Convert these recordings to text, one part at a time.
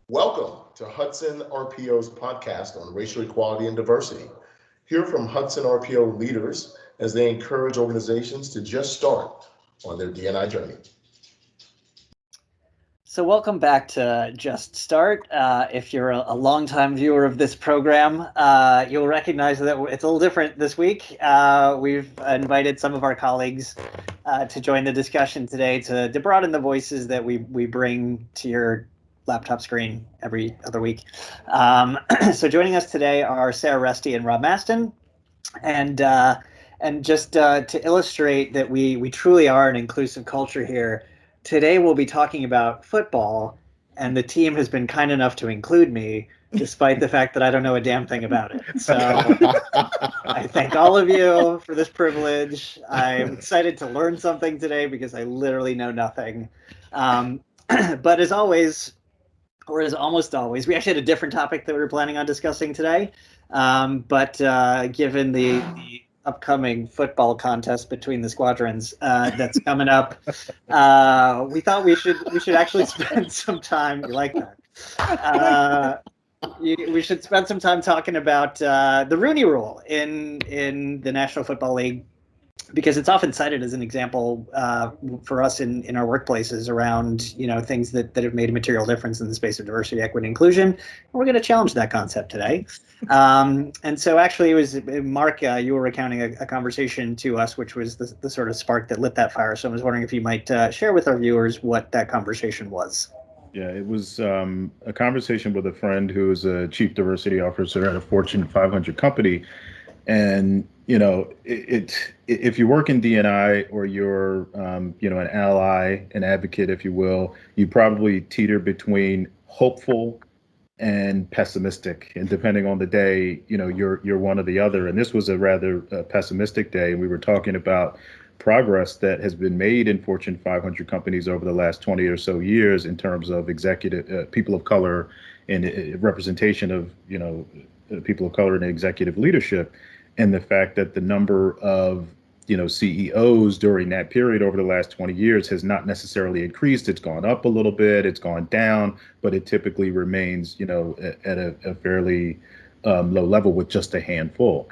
Welcome to Hudson RPO's podcast on racial equality and diversity. Hear from Hudson RPO leaders as they encourage organizations to just start on their D&I journey. So welcome back to Just Start. If you're a longtime viewer of this program, you'll recognize that it's a little different this week. We've invited some of our colleagues to join the discussion today to broaden the voices that we bring to your laptop screen every other week. So joining us today are Sarah Resty and Rob Maston. And just to illustrate that we truly are an inclusive culture here, today we'll be talking about football, and the team has been kind enough to include me, despite the fact that I don't know a damn thing about it. So I thank all of you for this privilege. I'm excited to learn something today because I literally know nothing. But as always, or as almost always, we actually had a different topic that we were planning on discussing today. But given the upcoming football contest between the squadrons that's coming up, we thought we should actually spend some time. You like that? We should spend some time talking about the Rooney Rule in the National Football League, because it's often cited as an example for us in our workplaces around things that have made a material difference in the space of diversity, equity, inclusion. And we're going to challenge that concept today. And so actually it was Mark, you were recounting a conversation to us, which was the sort of spark that lit that fire. So I was wondering if you might share with our viewers what that conversation was. Yeah, it was a conversation with a friend who is a chief diversity officer at a Fortune 500 company. And, if you work in D&I or you're, an ally, an advocate, if you will, you probably teeter between hopeful and pessimistic. And depending on the day, you're one or the other. And this was a rather pessimistic day. And we were talking about progress that has been made in Fortune 500 companies over the last 20 or so years in terms of executive people of color and representation of, people of color in executive leadership. And the fact that the number of, CEOs during that period over the last 20 years has not necessarily increased. It's gone up a little bit, it's gone down, but it typically remains, at a fairly low level with just a handful.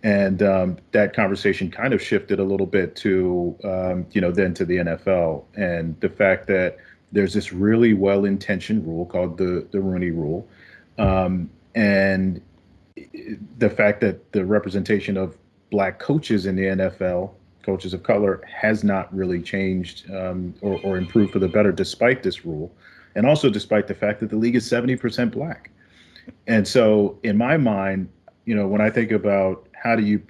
And that conversation kind of shifted a little bit to, then to the NFL and the fact that there's this really well-intentioned rule called the Rooney Rule. And the fact that the representation of Black coaches in the NFL, coaches of color, has not really changed or improved for the better despite this rule. And also despite the fact that the league is 70% Black. And so in my mind, when I think about how do you,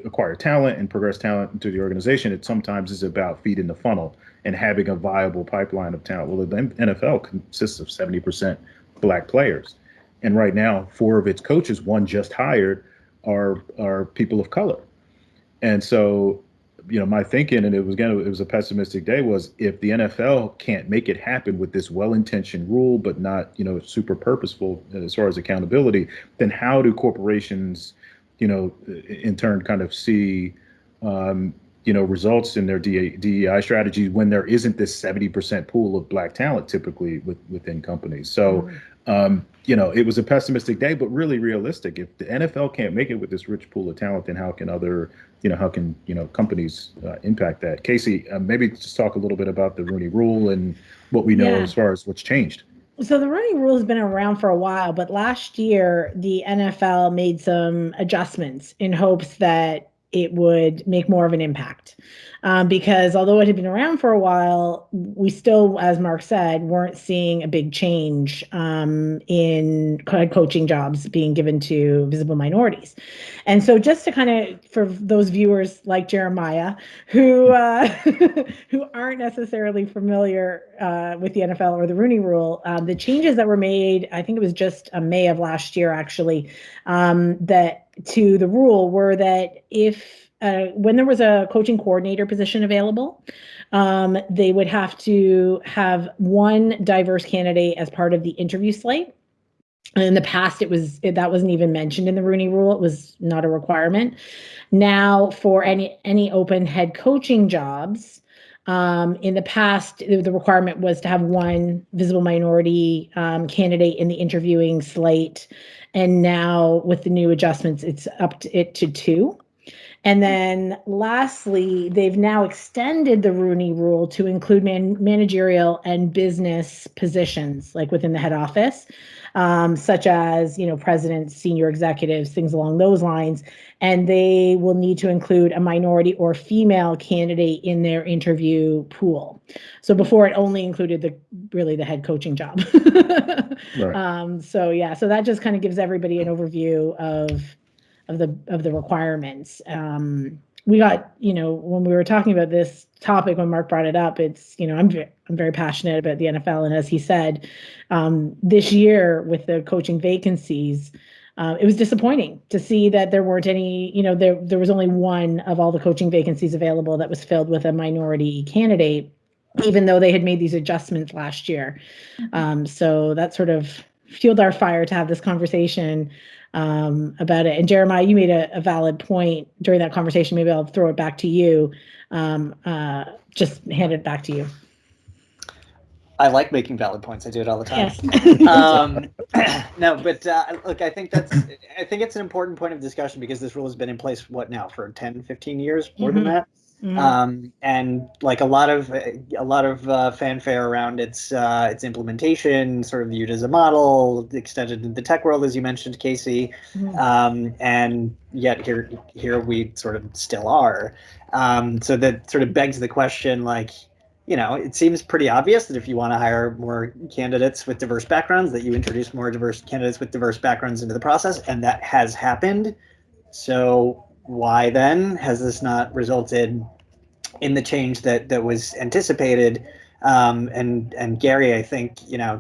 acquire talent and progress talent into the organization, it sometimes is about feeding the funnel and having a viable pipeline of talent. Well, the NFL consists of 70% Black players. And right now, 4 of its coaches, one just hired, are people of color. And so, my thinking, and it was a pessimistic day, was if the NFL can't make it happen with this well-intentioned rule, but not, super purposeful as far as accountability, then how do corporations, in turn kind of see, results in their DEI strategies when there isn't this 70% pool of Black talent typically within companies? So, it was a pessimistic day, but really realistic. If the NFL can't make it with this rich pool of talent, then how can other, companies impact that? Casey, maybe just talk a little bit about the Rooney Rule and what we know as far as what's changed. So the Rooney Rule has been around for a while, but last year the NFL made some adjustments in hopes that it would make more of an impact. Because although it had been around for a while, we still, as Mark said, weren't seeing a big change in coaching jobs being given to visible minorities. And so just to kind of, for those viewers like Jeremiah, who who aren't necessarily familiar with the NFL or the Rooney Rule, the changes that were made, I think it was just May of last year, actually, that to the rule were that if when there was a coaching coordinator position available, they would have to have one diverse candidate as part of the interview slate. In the past, that wasn't even mentioned in the Rooney Rule. It was not a requirement. Now, for any open head coaching jobs, In the past, the requirement was to have one visible minority candidate in the interviewing slate. And now with the new adjustments, it's up to two. And then lastly, they've now extended the Rooney Rule to include managerial and business positions, like within the head office, such as, presidents, senior executives, things along those lines. And they will need to include a minority or female candidate in their interview pool. So before, it only included the head coaching job. Right. So that just kind of gives everybody an overview of the requirements. We got, when we were talking about this topic, when Mark brought it up, it's, I'm very passionate about the NFL. And as he said, this year with the coaching vacancies, it was disappointing to see that there weren't any, there was only one of all the coaching vacancies available that was filled with a minority candidate, even though they had made these adjustments last year. So that sort of fueled our fire to have this conversation about it. And Jeremiah, you made a valid point during that conversation. Maybe I'll throw it back to you. Just hand it back to you. I like making valid points. I do it all the time. Yes. No, but look, I think it's an important point of discussion because this rule has been in place, what now, for 10, 15 years, more than that. And like a lot of fanfare around its implementation, sort of viewed as a model, extended in the tech world, as you mentioned, Casey. And yet here we sort of still are. So that sort of begs the question, like, it seems pretty obvious that if you want to hire more candidates with diverse backgrounds, that you introduce more diverse candidates with diverse backgrounds into the process, and that has happened. So why then has this not resulted in the change that was anticipated? And Gary, I think,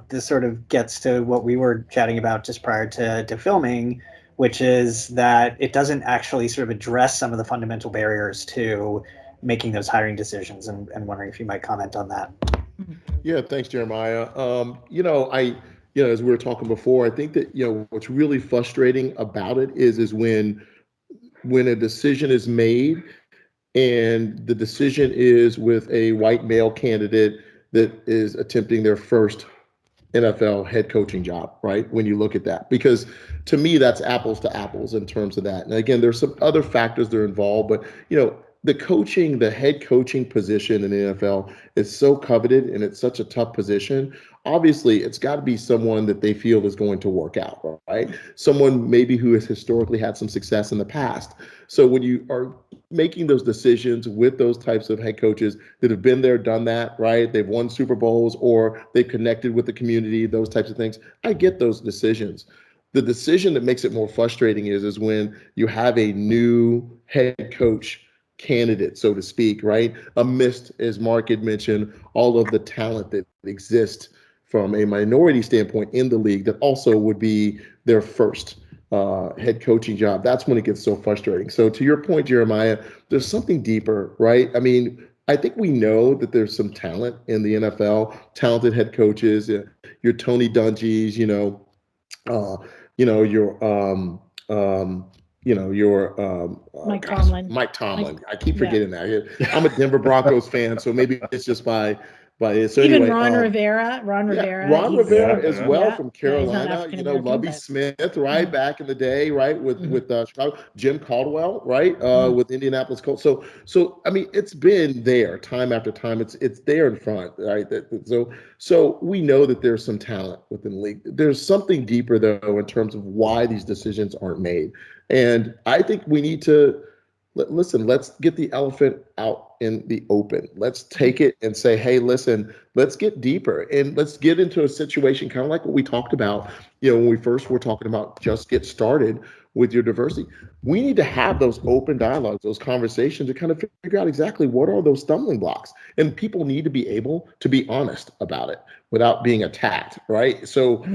this sort of gets to what we were chatting about just prior to filming, which is that it doesn't actually sort of address some of the fundamental barriers to making those hiring decisions, and wondering if you might comment on that. Yeah, thanks, Jeremiah. As we were talking before, I think that, what's really frustrating about it is when a decision is made and the decision is with a white male candidate that is attempting their first NFL head coaching job, right? When you look at that, because to me, that's apples to apples in terms of that. And again, there's some other factors that are involved, but the head coaching position in the NFL is so coveted and it's such a tough position. Obviously, it's got to be someone that they feel is going to work out, right? Someone maybe who has historically had some success in the past. So when you are making those decisions with those types of head coaches that have been there, done that, right? They've won Super Bowls or they've connected with the community, those types of things. I get those decisions. The decision that makes it more frustrating is when you have a new head coach candidate, so to speak, right? Amidst, as Mark had mentioned, all of the talent that exists from a minority standpoint in the league that also would be their first head coaching job. That's when it gets so frustrating. So to your point, Jeremiah, there's something deeper, right? I mean, I think we know that there's some talent in the NFL, talented head coaches, your Tony Dungy's, your Mike Tomlin. Mike Tomlin. I keep forgetting that. I'm a Denver Broncos fan, so maybe it's just by it. So even anyway, Ron Rivera. Ron Rivera as well from Carolina. Lovie but... Smith, right, back in the day, right, with Chicago. Jim Caldwell, right, with Indianapolis Colts. So I mean, it's been there time after time. It's there in front, right? So we know that there's some talent within the league. There's something deeper though in terms of why these decisions aren't made, and I think we need to. Listen, let's get the elephant out in the open. Let's take it and say, hey, listen, let's get deeper and let's get into a situation kind of like what we talked about, when we first were talking about just get started with your diversity. We need to have those open dialogues, those conversations to kind of figure out exactly what are those stumbling blocks. And people need to be able to be honest about it without being attacked, right? So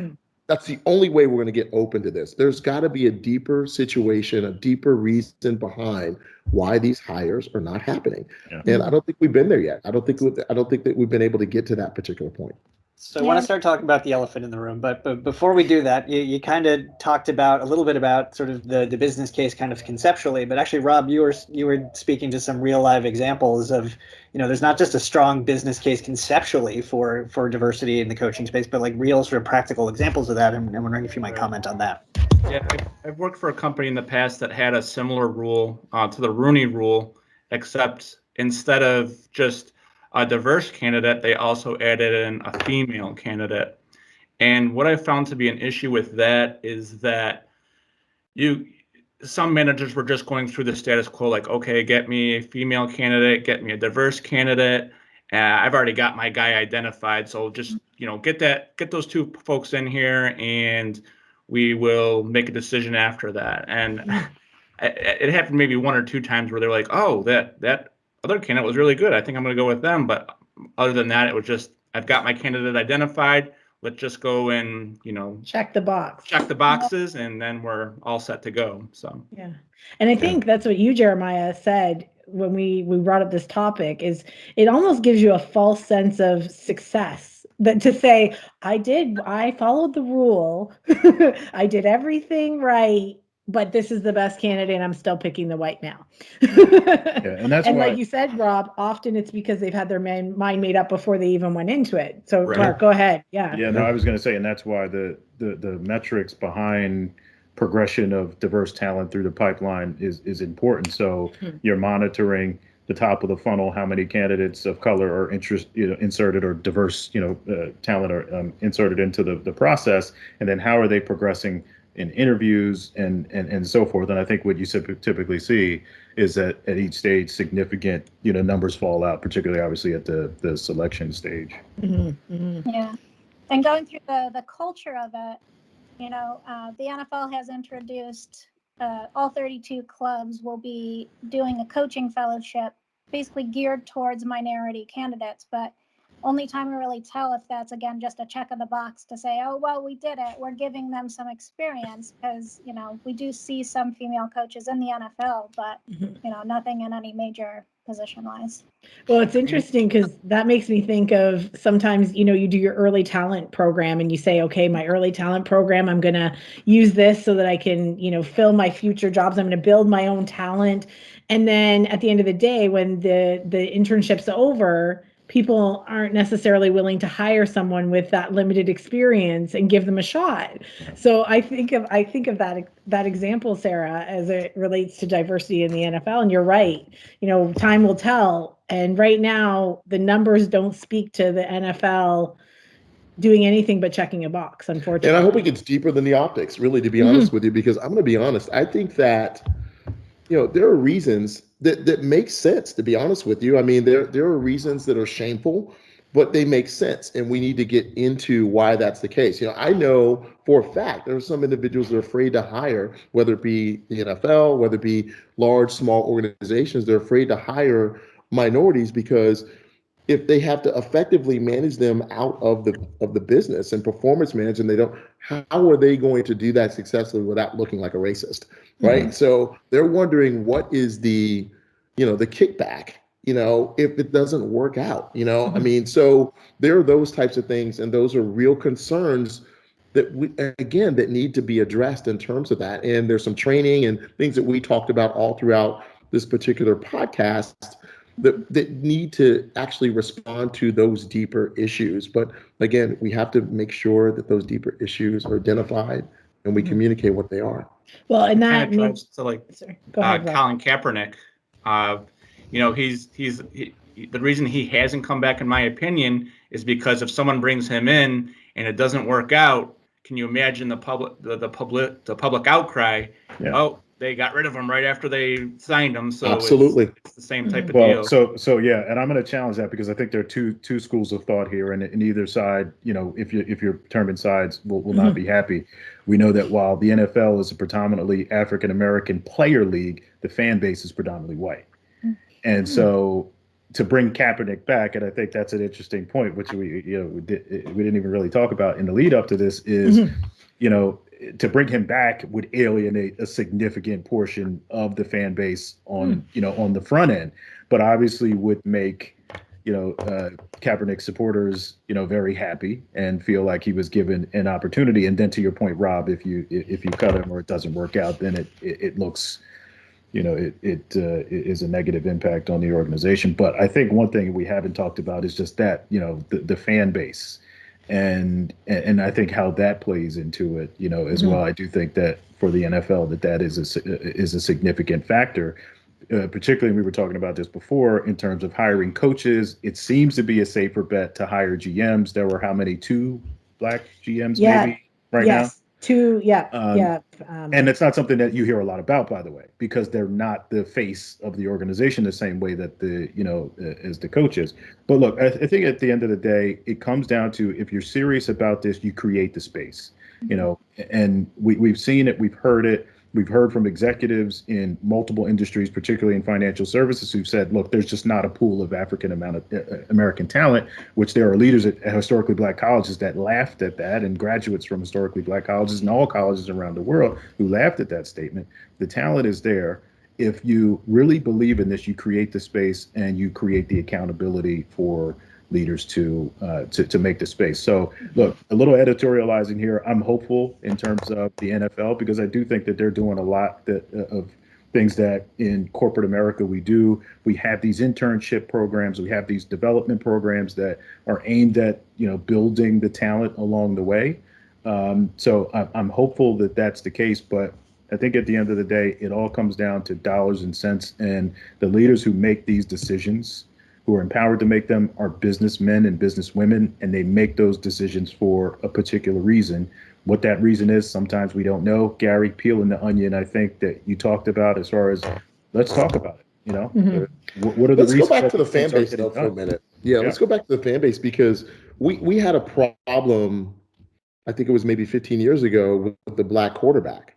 that's the only way we're going to get open to this. There's got to be a deeper situation, a deeper reason behind why these hires are not happening. Yeah. And I don't think we've been there yet. I don't think that we've been able to get to that particular point. So I want to start talking about the elephant in the room, but before we do that, you kind of talked about a little bit about sort of the business case kind of conceptually, but actually, Rob, you were speaking to some real live examples of, there's not just a strong business case conceptually for diversity in the coaching space, but like real sort of practical examples of that. And I'm wondering if you might comment on that. Yeah, I've worked for a company in the past that had a similar rule to the Rooney Rule, except instead of just a diverse candidate, they also added in a female candidate. And what I found to be an issue with that is that some managers were just going through the status quo, like, okay, get me a female candidate, get me a diverse candidate. I've already got my guy identified, so just get those two folks in here, and we will make a decision after that. And it happened maybe one or two times where they're like, oh, that other candidate was really good, I think I'm going to go with them. But other than that, it was just, I've got my candidate identified. Let's just go and, check the boxes, and then we're all set to go. So, yeah. And I think that's what you, Jeremiah, said when we brought up this topic, is it almost gives you a false sense of success, that to say, I followed the rule, I did everything right, but this is the best candidate and I'm still picking the white male. And that's and why, like you said, Rob, often it's because they've had their mind made up before they even went into it. So Right. Mark, go ahead. Yeah, no, I was going to say, and that's why the metrics behind progression of diverse talent through the pipeline is important. So you're monitoring the top of the funnel, how many candidates of color are inserted, or diverse talent are inserted into the process, and then how are they progressing in interviews and so forth. And I think what you typically see is that at each stage, significant numbers fall out, particularly obviously at the selection stage. Yeah, and going through the culture of it, the NFL has introduced all 32 clubs will be doing a coaching fellowship basically geared towards minority candidates, but only time we really tell if that's, again, just a check of the box to say, oh, well, we did it. We're giving them some experience, because, we do see some female coaches in the NFL, but, nothing in any major position-wise. Well, it's interesting because that makes me think of sometimes, you do your early talent program and you say, okay, my early talent program, I'm going to use this so that I can, fill my future jobs. I'm going to build my own talent. And then at the end of the day, when the internship's over, people aren't necessarily willing to hire someone with that limited experience and give them a shot. So I think of that example, Sarah, as it relates to diversity in the NFL. And you're right, time will tell. And right now, the numbers don't speak to the NFL doing anything but checking a box, unfortunately. And I hope it gets deeper than the optics, really, to be honest with you, because I'm going to be honest. I think that there are reasons that make sense, to be honest with you. I mean, there are reasons that are shameful, but they make sense. And we need to get into why that's the case. I know for a fact there are some individuals that are afraid to hire, whether it be the NFL, whether it be large, small organizations, they're afraid to hire minorities because if they have to effectively manage them out of the business and performance manage, and they don't, how are they going to do that successfully without looking like a racist, right? So they're wondering what is the kickback, if it doesn't work out, I mean, so there are those types of things, and those are real concerns that that need to be addressed in terms of that. And there's some training and things that we talked about all throughout this particular podcast that need to actually respond to those deeper issues. But again, we have to make sure that those deeper issues are identified and we communicate what they are. Well, and that kind of drives to go ahead, Colin Kaepernick. He's the reason he hasn't come back, in my opinion, is because if someone brings him in and it doesn't work out, can you imagine the public outcry? Yeah. Oh, they got rid of him right after they signed him. So absolutely, it's the same type of deal. So yeah, and I'm going to challenge that, because I think there are two schools of thought here, and in either side, if you're determined sides will not be happy. We know that while the NFL is a predominantly African American player league, the fan base is predominantly white, and so to bring Kaepernick back, and I think that's an interesting point, which we didn't even really talk about in the lead up to this, is to bring him back would alienate a significant portion of the fan base on on the front end, but obviously would make Kaepernick supporters, very happy and feel like he was given an opportunity. And then to your point, Rob, if you cut him or it doesn't work out, then it looks, it is a negative impact on the organization. But I think one thing we haven't talked about is just that, the fan base. And I think how that plays into it, as well. I do think that for the NFL, that is a significant factor. Particularly, we were talking about this before in terms of hiring coaches. It seems to be a safer bet to hire GMs. There were how many? 2 black GMs maybe right now? Yes, 2. Yeah. And it's not something that you hear a lot about, by the way, because they're not the face of the organization the same way that as the coaches. But look, I think at the end of the day, it comes down to, if you're serious about this, you create the space, and we've seen it, we've heard it. We've heard from executives in multiple industries, particularly in financial services, who've said, look, there's just not a pool of African American talent, which there are leaders at historically black colleges that laughed at that, and graduates from historically black colleges and all colleges around the world who laughed at that statement. The talent is there. If you really believe in this, you create the space and you create the accountability for leaders to make the space. So look, a little editorializing here. I'm hopeful in terms of the NFL, because I do think that they're doing a lot of things that in corporate America we do. We have these internship programs, we have these development programs that are aimed at building the talent along the way. So I'm hopeful that that's the case, but I think at the end of the day, it all comes down to dollars and cents, and the leaders who make these decisions, who are empowered to make them, are businessmen and businesswomen, and they make those decisions for a particular reason. What that reason is, sometimes we don't know. Gary, peeling the onion, I think that you talked about, as far as, let's talk about it. What are the Let's reasons? go back to the fan base though for a minute. Yeah, let's go back to the fan base, because we had a problem, I think it was maybe 15 years ago, with the black quarterback.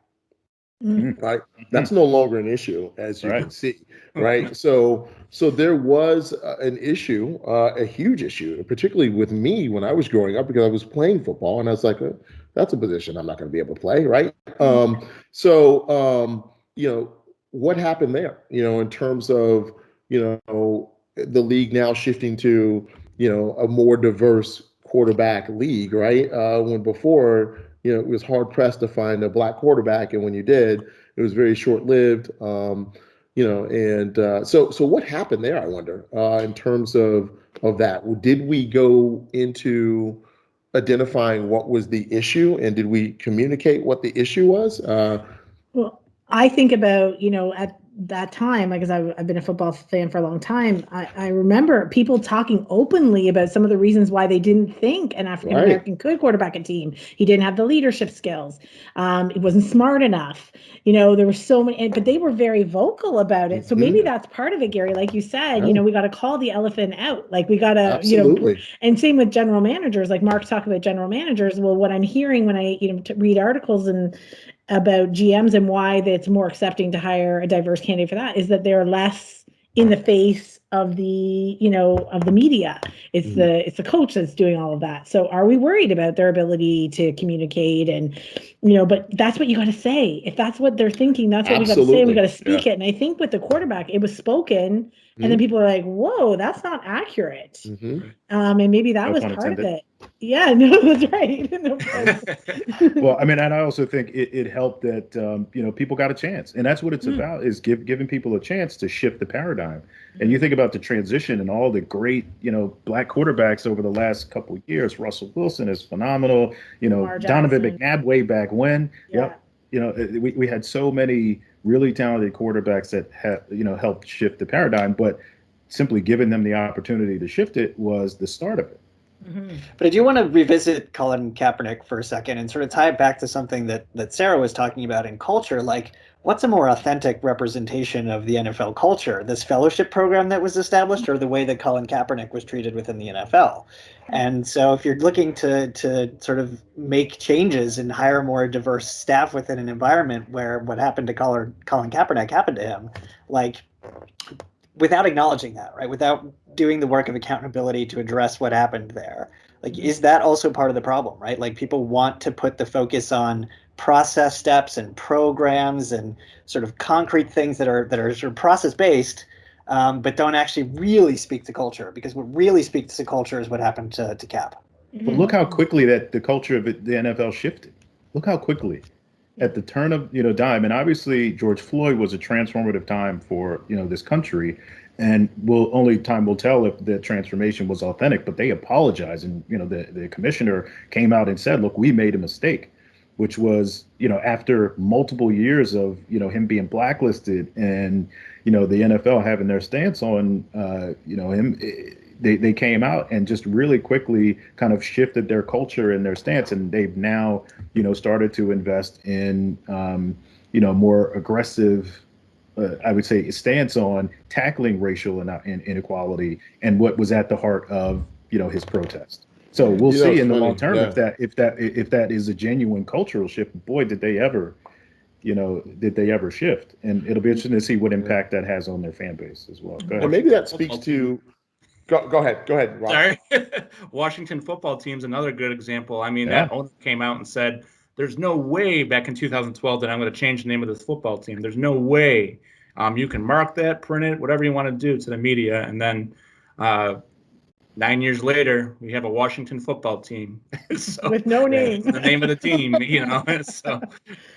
Right, that's no longer an issue, as you can see. Right, so there was an issue, a huge issue, particularly with me when I was growing up, because I was playing football, and I was like, that's a position I'm not going to be able to play. Right, what happened there? In terms of the league now shifting to a more diverse quarterback league. Right, when before, it was hard pressed to find a black quarterback, and when you did, it was very short lived. So what happened there? I wonder, in terms of that. Did we go into identifying what was the issue, and did we communicate what the issue was? Well, I think about, at that time, because I've been a football fan for a long time, I remember people talking openly about some of the reasons why they didn't think an African American could quarterback a team. He didn't have the leadership skills. He wasn't smart enough. There were so many, but they were very vocal about it. So maybe that's part of it, Gary. Like you said, we got to call the elephant out. Like we got to, and same with general managers. Like Mark talked about general managers. Well, what I'm hearing when I, read articles and about GMs and why it's more accepting to hire a diverse candidate for that is that they're less in the face of the of the media. It's the coach that's doing all of that. So are we worried about their ability to communicate? And but that's what you got to say. If that's what they're thinking, that's what we got to say. We got to speak it. And I think with the quarterback, it was spoken, and then people are like, "Whoa, that's not accurate." And maybe that was part of it. Yeah, no, that's right. Well, I mean, and I also think it helped that people got a chance, and that's what it's about, is giving people a chance to shift the paradigm. And you think about the transition and all the great black quarterbacks over the last couple of years. Russell Wilson is phenomenal. Donovan McNabb way back when. Yeah. We had so many really talented quarterbacks that have helped shift the paradigm, but simply giving them the opportunity to shift it was the start of it. But I do want to revisit Colin Kaepernick for a second and sort of tie it back to something that Sarah was talking about in culture. Like, what's a more authentic representation of the NFL culture? This fellowship program that was established, or the way that Colin Kaepernick was treated within the NFL? And so if you're looking to sort of make changes and hire more diverse staff within an environment where what happened to Colin Kaepernick happened to him, like, without acknowledging that, right? Without doing the work of accountability to address what happened there. Like, is that also part of the problem, right? Like, people want to put the focus on process steps and programs and sort of concrete things that are sort of process based, but don't actually really speak to culture, because what really speaks to culture is what happened to Cap. But look how quickly that the culture of the NFL shifted. Look how quickly at the turn of dime, and obviously George Floyd was a transformative time for this country, and only time will tell if the transformation was authentic. But they apologized, and the commissioner came out and said, "Look, we made a mistake," which was after multiple years of him being blacklisted and the NFL having their stance on him. They came out and just really quickly kind of shifted their culture and their stance, and they've now started to invest in more aggressive, I would say, stance on tackling racial inequality and what was at the heart of his protest. So we'll see in the long term if that is a genuine cultural shift. Boy, did they ever shift, and it'll be interesting to see what impact that has on their fan base as well. Go ahead. And maybe that speaks to. Go ahead, Rob. Sorry. Washington football team's another good example. I mean, that owner came out and said, there's no way back in 2012 that I'm going to change the name of this football team. There's no way. You can mark that, print it, whatever you want to do to the media. And then 9 years later, we have a Washington football team. So, with no name. The name of the team, So.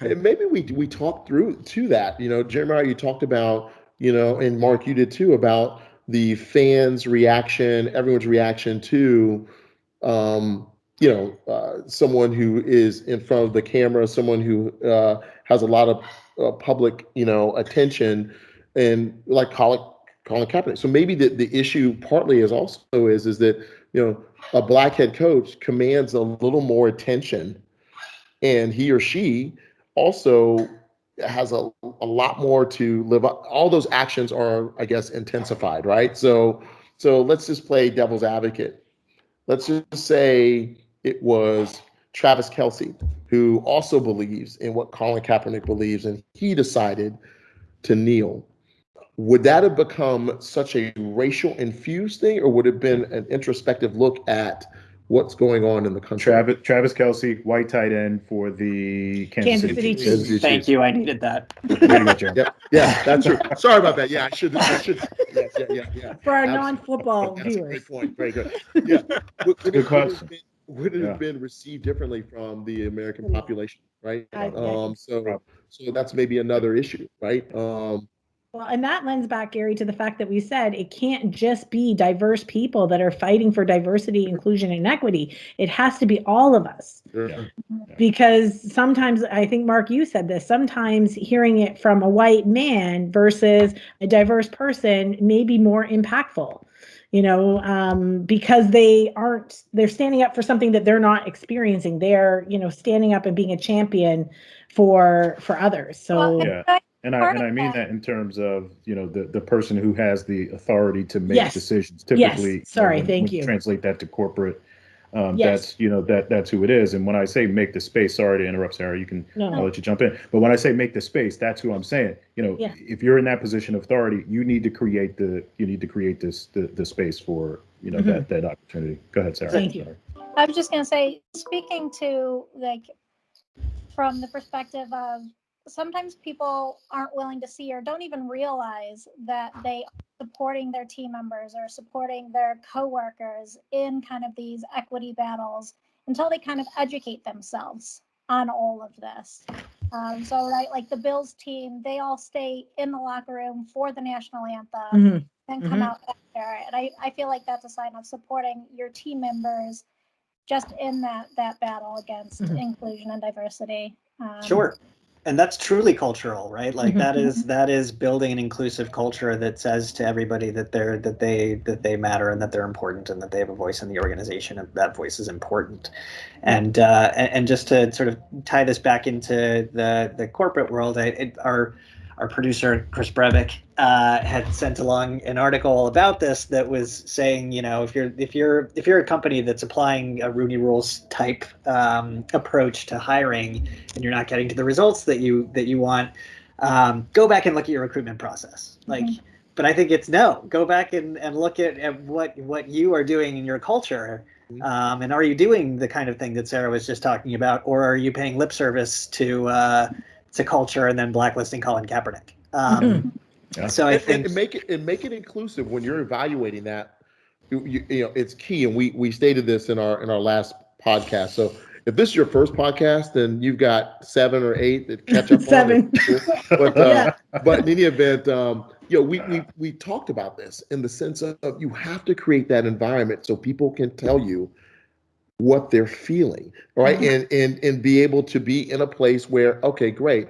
And maybe we talked through to that. Jeremiah, you talked about, and Mark, you did too, about the fans' reaction, everyone's reaction to, someone who is in front of the camera, someone who has a lot of public, attention, and like Colin Kaepernick. So maybe the issue partly is that a black head coach commands a little more attention, and he or she also has a lot more to live up. All those actions are, I guess, intensified, right? So let's just play devil's advocate. Let's just say it was Travis Kelce, who also believes in what Colin Kaepernick believes, and he decided to kneel. Would that have become such a racial infused thing, or would it have been an introspective look at what's going on in the country? Travis Kelce, white tight end for the Kansas City Chiefs. Thank you. I needed that. Yeah, that's true. Sorry about that. Yeah, I should. Yeah. For our non-football That's viewers. a great point. Very good. Yeah. Good question. Would it have been received differently from the American population, right? So that's maybe another issue, right? Well, and that lends back, Gary, to the fact that we said it can't just be diverse people that are fighting for diversity, inclusion, and equity. It has to be all of us. Sure. Because sometimes, I think, Mark, you said this, sometimes hearing it from a white man versus a diverse person may be more impactful, because they're standing up for something that they're not experiencing. They're, standing up and being a champion for others. So And I mean that in terms of the person who has the authority to make decisions. Typically, thank you. Translate that to corporate. That's that's who it is. And when I say make the space, sorry to interrupt, Sarah. I'll let you jump in. But when I say make the space, that's who I'm saying. If you're in that position of authority, you need to create the space for that opportunity. Go ahead, Sarah. Thank you. I was just going to say, speaking to from the perspective of, sometimes people aren't willing to see or don't even realize that they are supporting their team members or supporting their coworkers in kind of these equity battles until they kind of educate themselves on all of this. Like the Bills team, they all stay in the locker room for the national anthem and come out after. And I feel like that's a sign of supporting your team members just in that battle against inclusion and diversity. Sure. And that's truly cultural, right? Like that is building an inclusive culture that says to everybody that they matter and that they're important and that they have a voice in the organization and that voice is important. And just to sort of tie this back into the corporate world, our producer Chris Breivik had sent along an article about this that was saying, if you're a company that's applying a Rooney Rules type approach to hiring and you're not getting to the results that you want, go back and look at your recruitment process. But I think it's go back and look at what you are doing in your culture. And are you doing the kind of thing that Sarah was just talking about, or are you paying lip service to culture and then blacklisting Colin Kaepernick? Yeah. So I And, think and make it inclusive when you're evaluating that. You know, it's key, and we stated this in our last podcast. So if this is your first podcast, then you've got 7 or 8 that catch up on. 7. But Yeah. but in any event, you know, we talked about this in the sense of you have to create that environment so people can tell you what they're feeling, right? And be able to be in a place where, okay, great,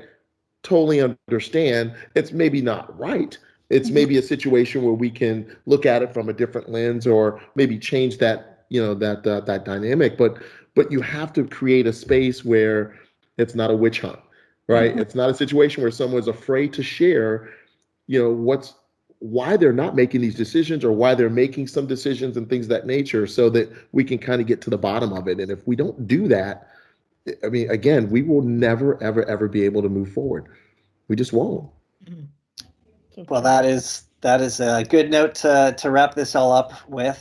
totally understand. It's maybe not right. It's maybe a situation where we can look at it from a different lens, or maybe change that, you know, that dynamic. But you have to create a space where it's not a witch hunt, right? It's not a situation where someone's afraid to share, you know, why they're not making these decisions, or why they're making some decisions and things of that nature, so that we can kind of get to the bottom of it. And if we don't do that, I mean, again, we will never, ever, ever be able to move forward. We just won't. well, that is a good note to wrap this all up with.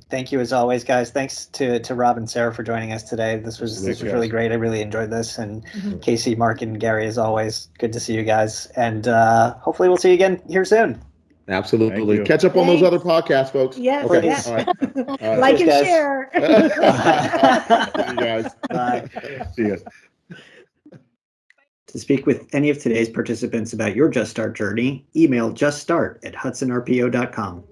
Thank you as always, guys. Thanks to Rob and Sarah for joining us today. This was really great. I really enjoyed this. And Casey, Mark, and Gary, as always, good to see you guys. And hopefully we'll see you again here soon. Absolutely. you. Catch up on those other podcasts, folks. Yes, Okay. yes. All right. All right. Like Cheers, and guys. share. See you guys. Bye. See you. To speak with any of today's participants about your Just Start journey, email juststart@hudsonrpo.com.